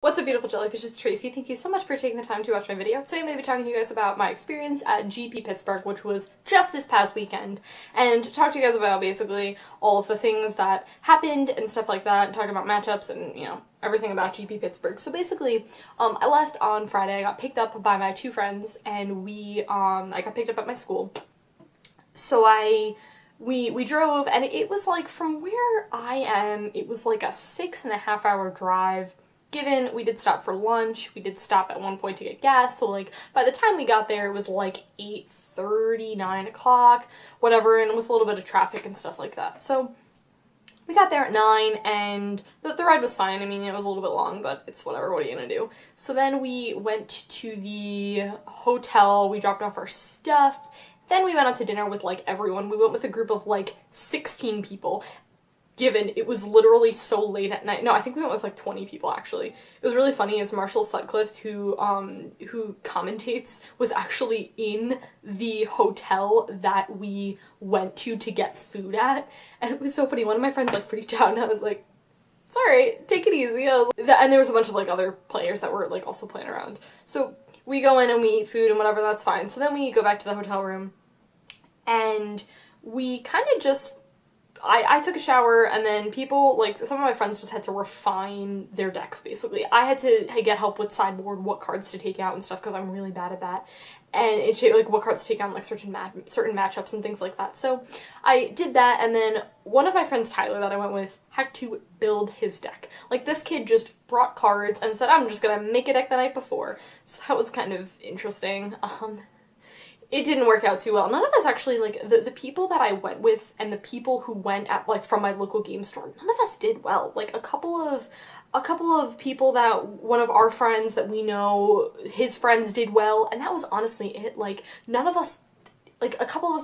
What's up, beautiful jellyfish? It's Tracy. Thank you so much for taking the time to watch my video. Today I'm going to be talking to you guys about my experience at GP Pittsburgh, which was just this past weekend, and talk to you guys about basically all of the things that happened and stuff like that, and talk about matchups and, you know, everything about GP Pittsburgh. So basically, I left on Friday. I got picked up by my two friends, and I got picked up at my school. So we drove, and it was like, from where I am, it was like a 6.5 hour drive. Given we did stop for lunch, we did stop at one point to get gas, so like by the time we got there it was like 8:30, 9 o'clock, whatever, and with a little bit of traffic and stuff like that. So we got there at 9, and the ride was fine. I mean, it was a little bit long, but it's whatever, what are you gonna do? So then we went to the hotel, we dropped off our stuff, then we went out to dinner with like everyone. We went with a group of like 16 people. Given it was literally so late at night. No, I think we went with like 20 people actually. It was really funny, is Marshall Sutcliffe, who commentates, was actually in the hotel that we went to get food at, and it was so funny. One of my friends like freaked out, and I was like, sorry, take it easy. And there was a bunch of like other players that were like also playing around. So we go in and we eat food and whatever, that's fine. So then we go back to the hotel room, and we kind of just I took a shower, and then people, like, some of my friends just had to refine their decks, basically. I had to get help with sideboard, what cards to take out and stuff, because I'm really bad at that. And it showed, like, what cards to take out in, like, certain matchups and things like that. So I did that, and then one of my friends, Tyler, that I went with, had to build his deck. Like, this kid just brought cards and said, I'm just gonna make a deck the night before. So that was kind of interesting. It didn't work out too well. None of us actually, like, the people that I went with and the people who went at, like, from my local game store, none of us did well. Like, a couple of people that one of our friends that we know, his friends did well, and that was honestly it. Like, none of us, like, a couple of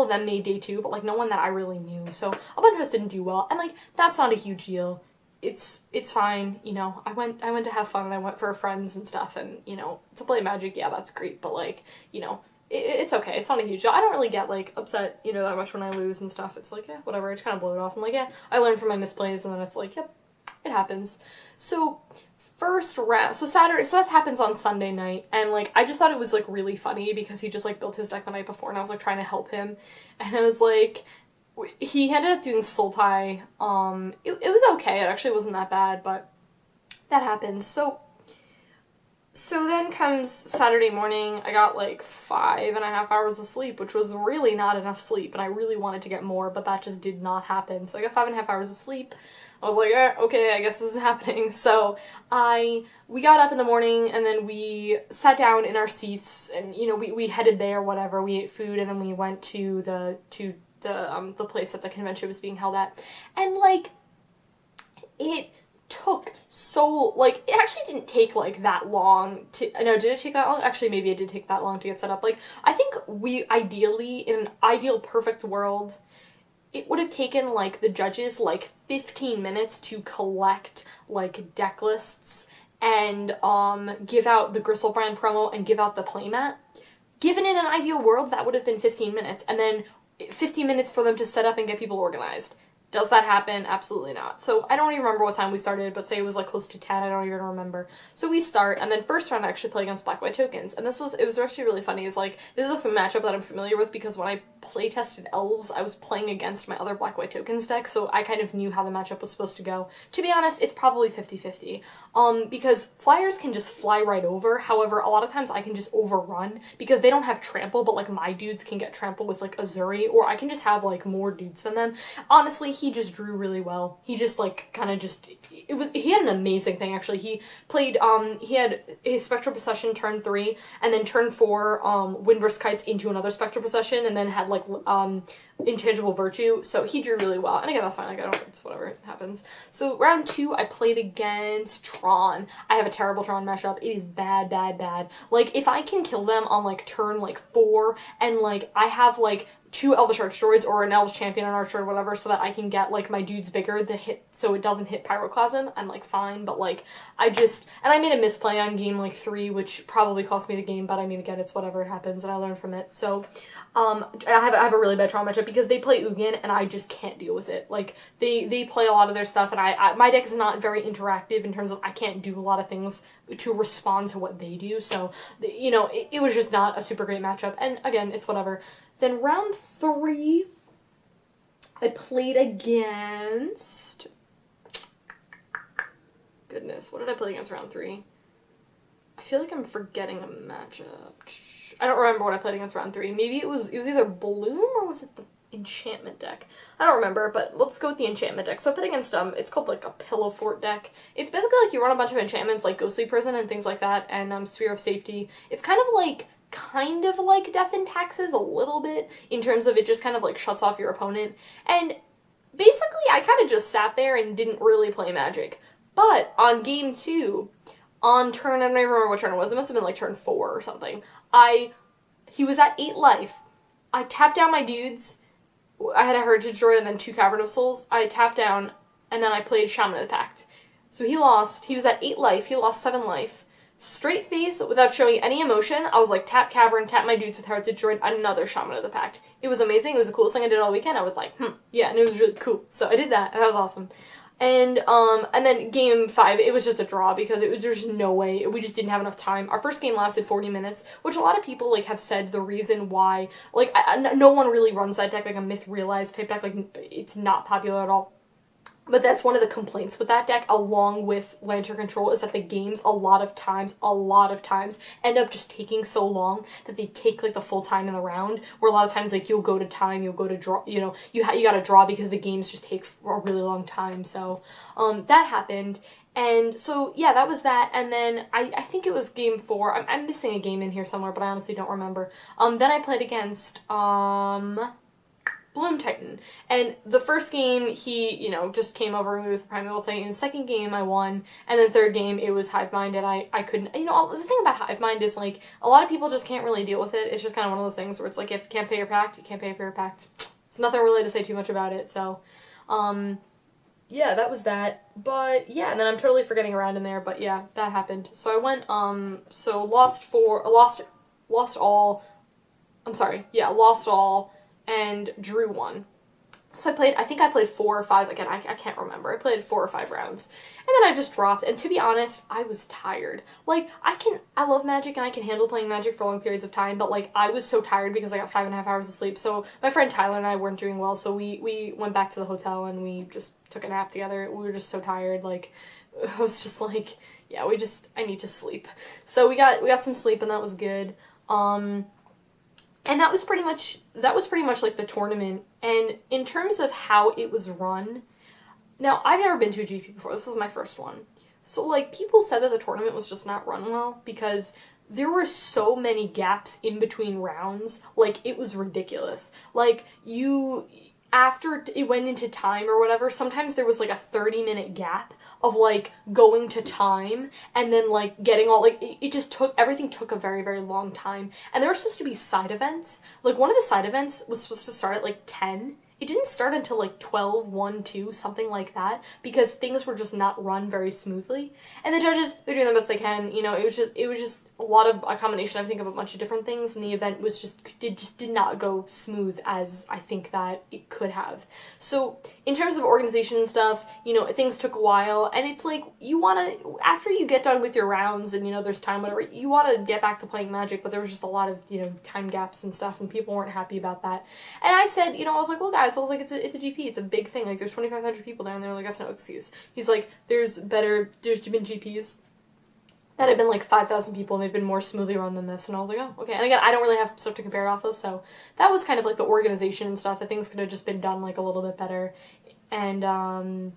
them made day two, but, like, no one that I really knew. So a bunch of us didn't do well, and, like, that's not a huge deal. It's fine, you know. I went to have fun, and I went for friends and stuff, and, you know, to play Magic, yeah, that's great, but, like, you know, it's okay. It's not a huge deal. I don't really get, like, upset, you know, that much when I lose and stuff. It's like, yeah, whatever. I just kind of blow it off. I'm like, yeah, I learned from my misplays, and then it's like, yep, it happens. So, first round, so that happens on Sunday night, and, like, I just thought it was, like, really funny because he just, like, built his deck the night before, and I was, like, trying to help him, and I was, like, he ended up doing Sultai. It was okay. It actually wasn't that bad, but that happens. So then comes Saturday morning. I got like 5.5 hours of sleep, which was really not enough sleep, and I really wanted to get more, but that just did not happen. So I got 5.5 hours of sleep. I was like, okay, I guess this is happening. So we got up in the morning, and then we sat down in our seats, and, you know, we headed there, whatever. We ate food, and then we went to the place that the convention was being held at, and, like, it took so, like, it actually didn't take, like, that long to, no, did it take that long? Actually, maybe it did take that long to get set up. Like, I think ideally, in an ideal perfect world, it would have taken, like, the judges, like, 15 minutes to collect, like, deck lists and, give out the Gristlebrand promo and give out the playmat. Given in an ideal world, that would have been 15 minutes, and then 15 minutes for them to set up and get people organized. Does that happen? Absolutely not. So I don't even remember what time we started, but say it was like close to 10, I don't even remember. So we start, and then first round I actually play against Black-White Tokens, and it was actually really funny. It's like, this is a matchup that I'm familiar with because when I play-tested Elves, I was playing against my other Black-White Tokens deck, so I kind of knew how the matchup was supposed to go. To be honest, it's probably 50-50, because Flyers can just fly right over. However, a lot of times I can just overrun, because they don't have trample, but, like, my dudes can get trampled with, like, Azuri, or I can just have, like, more dudes than them. Honestly, he just drew really well. He just, like, kind of just, he had an amazing thing, actually. He played, he had his Spectral Procession turn 3, and then turn 4, Windburst Kites into another Spectral Procession, and then had, like, Intangible Virtue, so he drew really well. And again, that's fine, like, it's whatever, it happens. So round 2, I played against Tron. I have a terrible Tron mashup. It is bad, bad, bad. Like, if I can kill them on, like, turn, like, 4, and, like, I have, like, 2 Elvish Archdroids or an Elvish Champion on Archer or whatever so that I can get, like, my dudes bigger, so it doesn't hit Pyroclasm, I'm, like, fine, but, like, and I made a misplay on game, like, 3, which probably cost me the game, but I mean, again, it's whatever, it happens, and I learned from it, so, I have a really bad draw matchup because they play Ugin, and I just can't deal with it, like, they play a lot of their stuff, and my deck is not very interactive in terms of I can't do a lot of things to respond to what they do, so, you know, it was just not a super great matchup, and again, it's whatever. Then round 3, I played against, goodness, what did I play against round 3? I feel like I'm forgetting a matchup. I don't remember what I played against round 3. Maybe it was either Bloom or was it the enchantment deck? I don't remember, but let's go with the enchantment deck. So I played against, it's called like a Pillow Fort deck. It's basically like you run a bunch of enchantments like Ghostly Prison and things like that, and Sphere of Safety. It's kind of like Death and Taxes a little bit in terms of it just kind of like shuts off your opponent. And basically I kind of just sat there and didn't really play Magic. But on game 2, on turn, I don't even remember what turn it was, it must have been like turn 4 or something, he was at 8 life. I tapped down my dudes. I had a Heritage Droid and then 2 Cavern of Souls. I tapped down and then I played Shaman of the Pact. So he lost. He was at 8 life. He lost 7 life. Straight face, without showing any emotion, I was like, tap Cavern, tap my dudes with Heritage Droid, another Shaman of the Pact. It was amazing. It was the coolest thing I did all weekend. I was like, yeah, and it was really cool. So I did that, and that was awesome. And then game 5, it was just a draw because there's no way, we just didn't have enough time. Our first game lasted 40 minutes, which a lot of people, like, have said the reason why, like, no one really runs that deck, like a Myth Realized type deck, like, it's not popular at all. But that's one of the complaints with that deck, along with Lantern Control, is that the games a lot of times, end up just taking so long that they take, like, the full time in the round, where a lot of times, like, you'll go to time, you'll go to draw, you know, you gotta draw because the games just take a really long time, so, that happened. And so, yeah, that was that, and then I think it was game 4, I'm missing a game in here somewhere, but I honestly don't remember. Then I played against, Bloom Titan. And the first game, he, you know, just came over me with Primeval Titan. Second game, I won. And then third game, it was Hive Mind, and I couldn't, you know, the thing about Hive Mind is, like, a lot of people just can't really deal with it. It's just kind of one of those things where it's like, if you can't pay your pact, you can't pay for your pact. There's nothing really to say too much about it, so, yeah, that was that. But, yeah, and then I'm totally forgetting around in there, but yeah, that happened. So I went, so lost all, and drew 1. So I think I played 4 or 5, again, I can't remember. I played 4 or 5 rounds. And then I just dropped, and to be honest, I was tired. Like, I love Magic, and I can handle playing Magic for long periods of time, but, like, I was so tired because I got 5.5 hours of sleep. So my friend Tyler and I weren't doing well, so we went back to the hotel, and we just took a nap together. We were just so tired, like, I was just like, yeah, I need to sleep. So we got some sleep, and that was good. And that was pretty much like the tournament. And in terms of how it was run, now I've never been to a GP before. This was my first one. So, like, people said that the tournament was just not run well because there were so many gaps in between rounds. Like, it was ridiculous. Like, after it went into time or whatever, sometimes there was like a 30-minute gap of like going to time and then like getting all, like, everything took a very, very long time. And there were supposed to be side events. Like, one of the side events was supposed to start at like 10. It didn't start until like 12, 1, 2, something like that, because things were just not run very smoothly. And the judges, they're doing the best they can, you know, it was just a lot of a combination, I think, of a bunch of different things, and the event was did not go smooth as I think that it could have. So, in terms of organization and stuff, you know, things took a while, and it's like, after you get done with your rounds and, you know, there's time, whatever, you want to get back to playing Magic, but there was just a lot of, you know, time gaps and stuff, and people weren't happy about that. And I said, you know, I was like, well, guys, I was like, it's a GP, it's a big thing, like, there's 2,500 people there, and they're like, that's no excuse. He's like, there's been GPs that have been like 5,000 people, and they've been more smoothly run than this, and I was like, oh, okay. And again, I don't really have stuff to compare it off of, so that was kind of like the organization and stuff, that things could have just been done like a little bit better. And,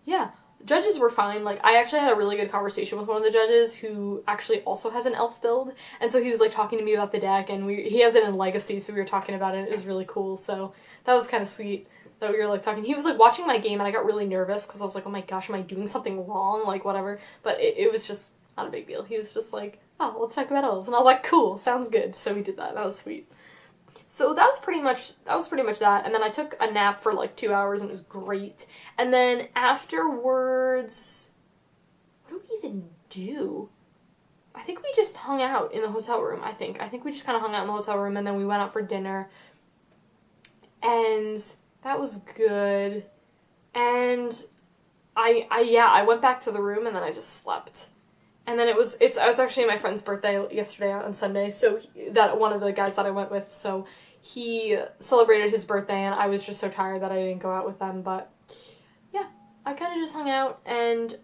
yeah. Judges were fine. Like, I actually had a really good conversation with one of the judges who actually also has an elf build, and so he was like talking to me about the deck, and he has it in Legacy, so we were talking about it. It was really cool, so that was kind of sweet that we were like talking. He was like watching my game, and I got really nervous because I was like, oh my gosh, am I doing something wrong? Like, whatever. But it was just not a big deal. He was just like, oh, let's talk about elves, and I was like, cool, sounds good. So we did that. That was sweet. So that was pretty much that. And then I took a nap for like 2 hours and it was great. And then afterwards, what did we even do? I think we just hung out in the hotel room, I think we just kind of hung out in the hotel room, and then we went out for dinner. And that was good. And I went back to the room and then I just slept. And then I was actually my friend's birthday yesterday on Sunday, so that one of the guys that I went with, so he celebrated his birthday and I was just so tired that I didn't go out with them, but yeah, I kind of just hung out. And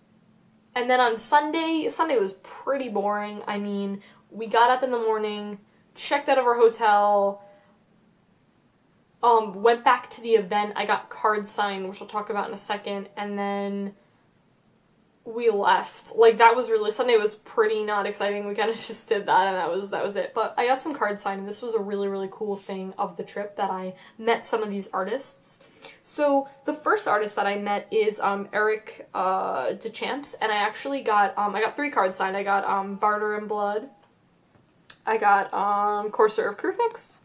then on Sunday was pretty boring. I mean, we got up in the morning, checked out of our hotel, went back to the event. I got cards signed, which I'll talk about in a second, and then we left. Like, Sunday was pretty not exciting. We kind of just did that, and that was it. But I got some cards signed, and this was a really, really cool thing of the trip, that I met some of these artists. So the first artist that I met is Eric Deschamps, and I actually got 3 cards signed. I got Barter and Blood, I got Courser of Crewfix,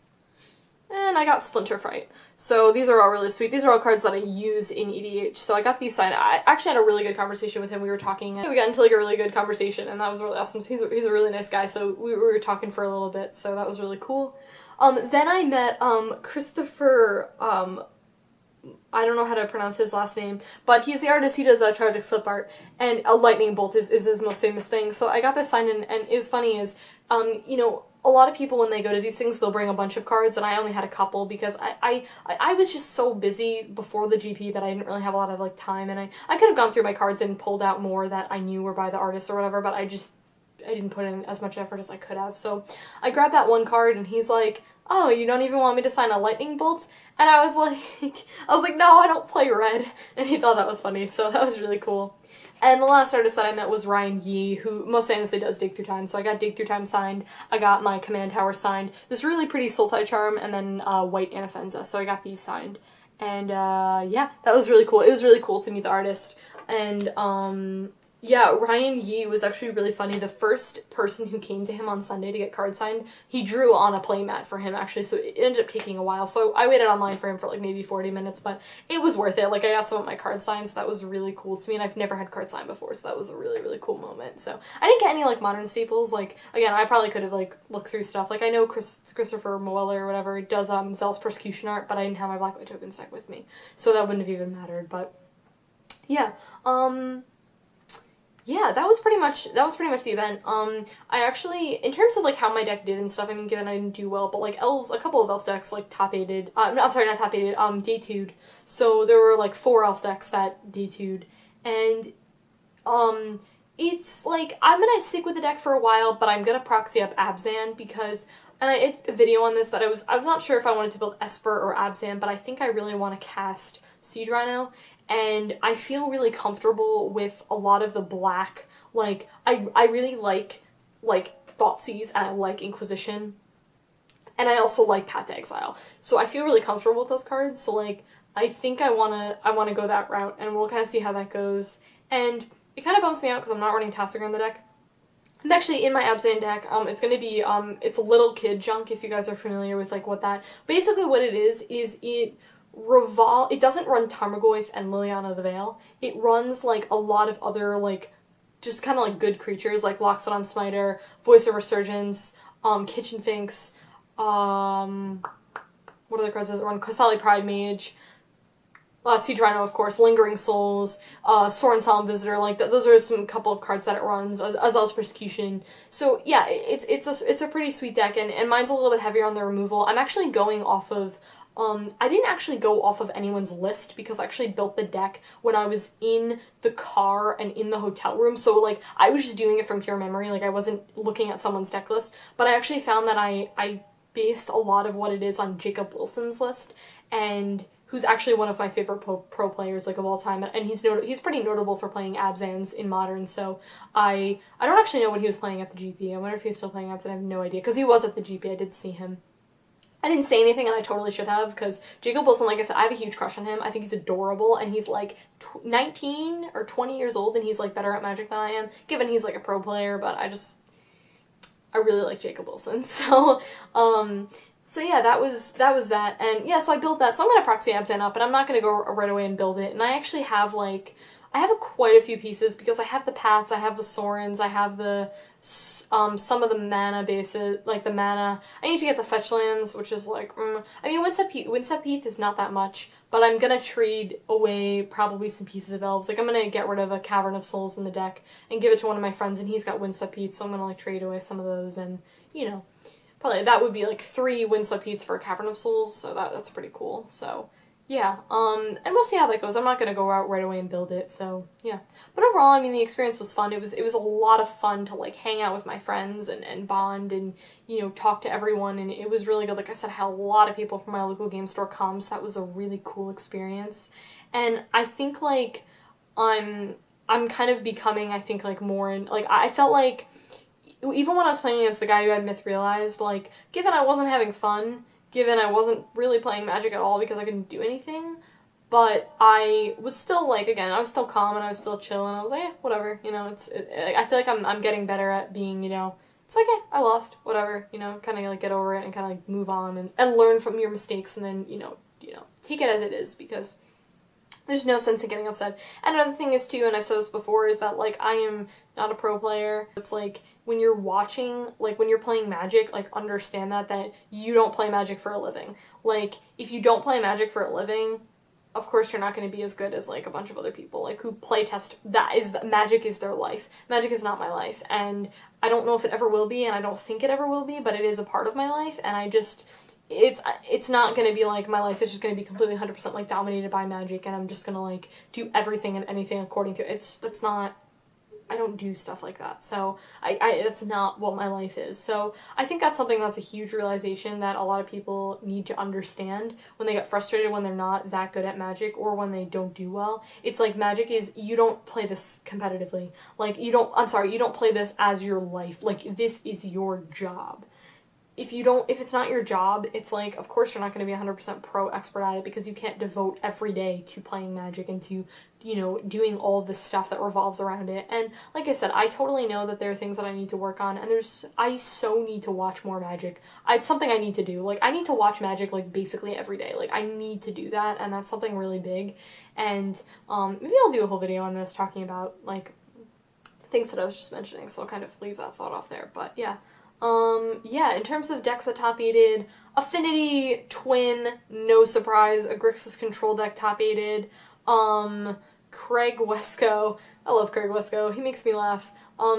and I got Splinter Fright. So these are all really sweet. These are all cards that I use in EDH. So I got these signed. I actually had a really good conversation with him. We were talking, and we got into like a really good conversation, and that was really awesome. He's a really nice guy, so we were talking for a little bit, so that was really cool. Then I met Christopher, I don't know how to pronounce his last name, but he's the artist. He does tragic slip art, and a lightning bolt is his most famous thing. So I got this signed, and it was funny is, you know, a lot of people when they go to these things, they'll bring a bunch of cards, and I only had a couple because I was just so busy before the GP that I didn't really have a lot of like time, and I could have gone through my cards and pulled out more that I knew were by the artist or whatever, but I didn't put in as much effort as I could have. So I grabbed that one card, and he's like, "Oh, you don't even want me to sign a lightning bolt?" And I was like, "No, I don't play red." And he thought that was funny, so that was really cool. And the last artist that I met was Ryan Yee, who most famously does Dig Through Time. So I got Dig Through Time signed, I got my Command Tower signed, this really pretty Sultai Charm, and then White Anafenza. So I got these signed. And yeah, that was really cool. It was really cool to meet the artist. And yeah, Ryan Yee was actually really funny. The first person who came to him on Sunday to get cards signed, he drew on a playmat for him, actually, so it ended up taking a while. So I waited online for him for like maybe 40 minutes, but it was worth it. Like, I got some of my cards signed, so that was really cool to me, and I've never had cards signed before, so that was a really, really cool moment. So I didn't get any like modern staples. Like, again, I probably could have like looked through stuff. Like, I know Christopher Moeller or whatever does Zell's Persecution art, but I didn't have my Black White Tokens deck with me, so that wouldn't have even mattered. But yeah, yeah, that was pretty much the event. I actually, in terms of like how my deck did and stuff, I mean, given I didn't do well, but like elves, a couple of elf decks like top-aided, no, I'm sorry, not top-aided, day-2'd. So there were like 4 elf decks that day-2'd, and it's like, I'm gonna stick with the deck for a while, but I'm gonna proxy up Abzan because, and I did a video on this that I was not sure if I wanted to build Esper or Abzan, but I think I really want to cast Siege Rhino. And I feel really comfortable with a lot of the black, like, I really like Thoughtseize, and I like Inquisition, and I also like Path to Exile. So I feel really comfortable with those cards, so like, I think I wanna go that route, and we'll kind of see how that goes. And it kind of bums me out because I'm not running Tassiger in the deck. I'm actually in my Abzan deck. It's gonna be, it's Little Kid Junk, if you guys are familiar with like what that, basically what it is it doesn't run Tarmogoyf and Liliana the Veil. It runs like a lot of other like just kind of like good creatures like Loxodon Smiter, Voice of Resurgence, Kitchen Finks, what other cards does it run? Kosali Pride Mage, Siege Rhino, of course, Lingering Souls, Sorin Solemn Visitor, like those are some couple of cards that it runs, as well as Persecution. So yeah, it's a pretty sweet deck, and mine's a little bit heavier on the removal. I'm actually going off of I didn't actually go off of anyone's list because I actually built the deck when I was in the car and in the hotel room, so like I was just doing it from pure memory, like I wasn't looking at someone's deck list, but I actually found that I based a lot of what it is on Jacob Wilson's list, and who's actually one of my favorite pro players like of all time, and he's pretty notable for playing Abzans in Modern, so I don't actually know what he was playing at the GP. I wonder if he's still playing Abzan. I have no idea, because he was at the GP, I did see him. I didn't say anything, and I totally should have, because Jacob Wilson, like I said, I have a huge crush on him. I think he's adorable, and he's like 19 or 20 years old, and he's like better at Magic than I am, given he's like a pro player, but I really like Jacob Wilson. So, so yeah, that was that. And yeah, so I built that. So I'm going to proxy Abzan up, but I'm not going to go right away and build it. And I actually have like, I have quite a few pieces because I have the Pats, I have the Sorens, I have the, some of the mana bases, like the mana. I need to get the fetch lands, which is like, I mean, Winsep Heath is not that much, but I'm gonna trade away probably some pieces of elves. Like, I'm gonna get rid of a Cavern of Souls in the deck and give it to one of my friends, and he's got Winsep Heath, so I'm gonna like trade away some of those, and, you know, probably that would be like 3 Winsep Heaths for a Cavern of Souls, so that's pretty cool, so. Yeah, and we'll see how that goes. I'm not gonna go out right away and build it, so yeah. But overall, I mean, the experience was fun. It was a lot of fun to like hang out with my friends and bond and, you know, talk to everyone, and it was really good. Like I said, I had a lot of people from my local game store come, so that was a really cool experience. And I think like I'm kind of becoming, I think, like more in, like I felt like even when I was playing against the guy who had Myth Realized, like given I wasn't having fun, given I wasn't really playing Magic at all because I couldn't do anything, but I was still, like, again, I was still calm and I was still chill, and I was like, whatever, you know, I feel like I'm getting better at being, you know, it's like, I lost, whatever, you know, kind of, like, get over it and kind of, like, move on and learn from your mistakes, and then, you know, take it as it is, because there's no sense in getting upset. And another thing is, too, and I've said this before, is that, like, I am not a pro player. It's like, when you're watching, like, when you're playing Magic, like, understand that you don't play Magic for a living. Like, if you don't play Magic for a living, of course you're not going to be as good as, like, a bunch of other people, like, who play test, Magic is their life. Magic is not my life, and I don't know if it ever will be, and I don't think it ever will be, but it is a part of my life, and I just, it's not going to be like my life is just going to be completely 100% like dominated by Magic, and I'm just going to like do everything and anything according to it. That's not, I don't do stuff like that. So that's not what my life is. So I think that's something that's a huge realization that a lot of people need to understand when they get frustrated when they're not that good at Magic or when they don't do well. It's like Magic is, you don't play this competitively. Like you don't play this as your life. Like this is your job. If it's not your job, it's like, of course you're not going to be 100% pro expert at it because you can't devote every day to playing Magic and to, you know, doing all of this stuff that revolves around it. And like I said, I totally know that there are things that I need to work on, and I so need to watch more Magic. It's something I need to do. Like, I need to watch Magic, like, basically every day. Like, I need to do that, and that's something really big. And, maybe I'll do a whole video on this talking about, like, things that I was just mentioning, so I'll kind of leave that thought off there. But, yeah. Yeah, in terms of decks that top-aided, Affinity, Twin, no surprise, a Grixis control deck top-aided, Craig Wesco, I love Craig Wesco, he makes me laugh,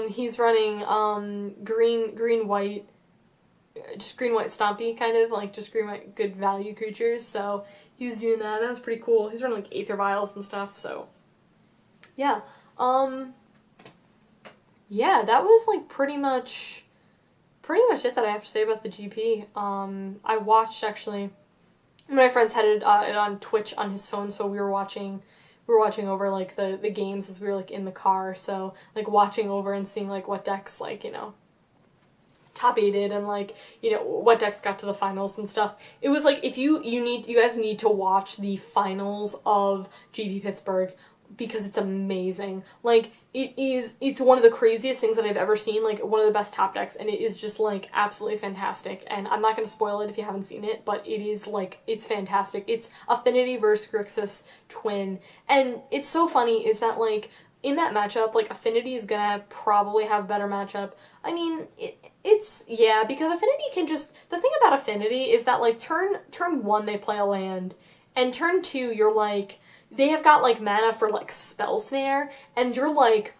he's running, green-white, just green-white stompy, kind of, like, just green-white good value creatures, so he was doing that was pretty cool, he's running, like, Aether Vials and stuff, so, yeah, yeah, that was, like, pretty much it that I have to say about the GP. I watched, actually, my friends had it on Twitch on his phone, so we were watching over, like, the games as we were, like, in the car, so, like, watching over and seeing, like, what decks, like, you know, top-aided and, like, you know, what decks got to the finals and stuff. It was, like, if you guys need to watch the finals of GP Pittsburgh, because it's amazing. Like, it's one of the craziest things that I've ever seen, like, one of the best top decks, and it is just, like, absolutely fantastic, and I'm not going to spoil it if you haven't seen it, but it is, like, it's fantastic. It's Affinity versus Grixis Twin, and it's so funny is that, like, in that matchup, like, Affinity is gonna probably have a better matchup. I mean, yeah, because Affinity can just, the thing about Affinity is that, like, turn 1 they play a land, and turn 2 you're, like, they have got, like, mana for, like, Spell Snare, and you're, like,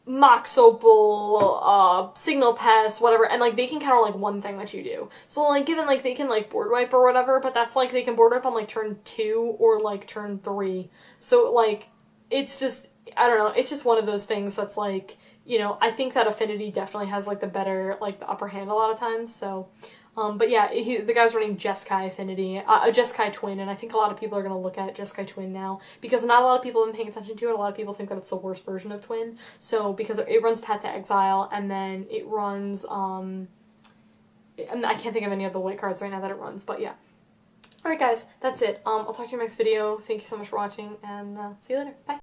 Mox Opal, Signal Pest, whatever, and, like, they can counter, like, one thing that you do. So, like, given, like, they can, like, board wipe or whatever, but that's, like, they can board wipe on, like, turn 2 or, like, turn 3. So, like, it's just, I don't know, it's just one of those things that's, like, you know, I think that Affinity definitely has, like, the better, like, the upper hand a lot of times, so... but yeah, the guy's running Jeskai Affinity, Jeskai Twin, and I think a lot of people are going to look at Jeskai Twin now, because not a lot of people have been paying attention to it. A lot of people think that it's the worst version of Twin, so, because it runs Path to Exile, and then it runs, I can't think of any of the white cards right now that it runs, but yeah. Alright guys, that's it. I'll talk to you in the next video. Thank you so much for watching, and see you later. Bye!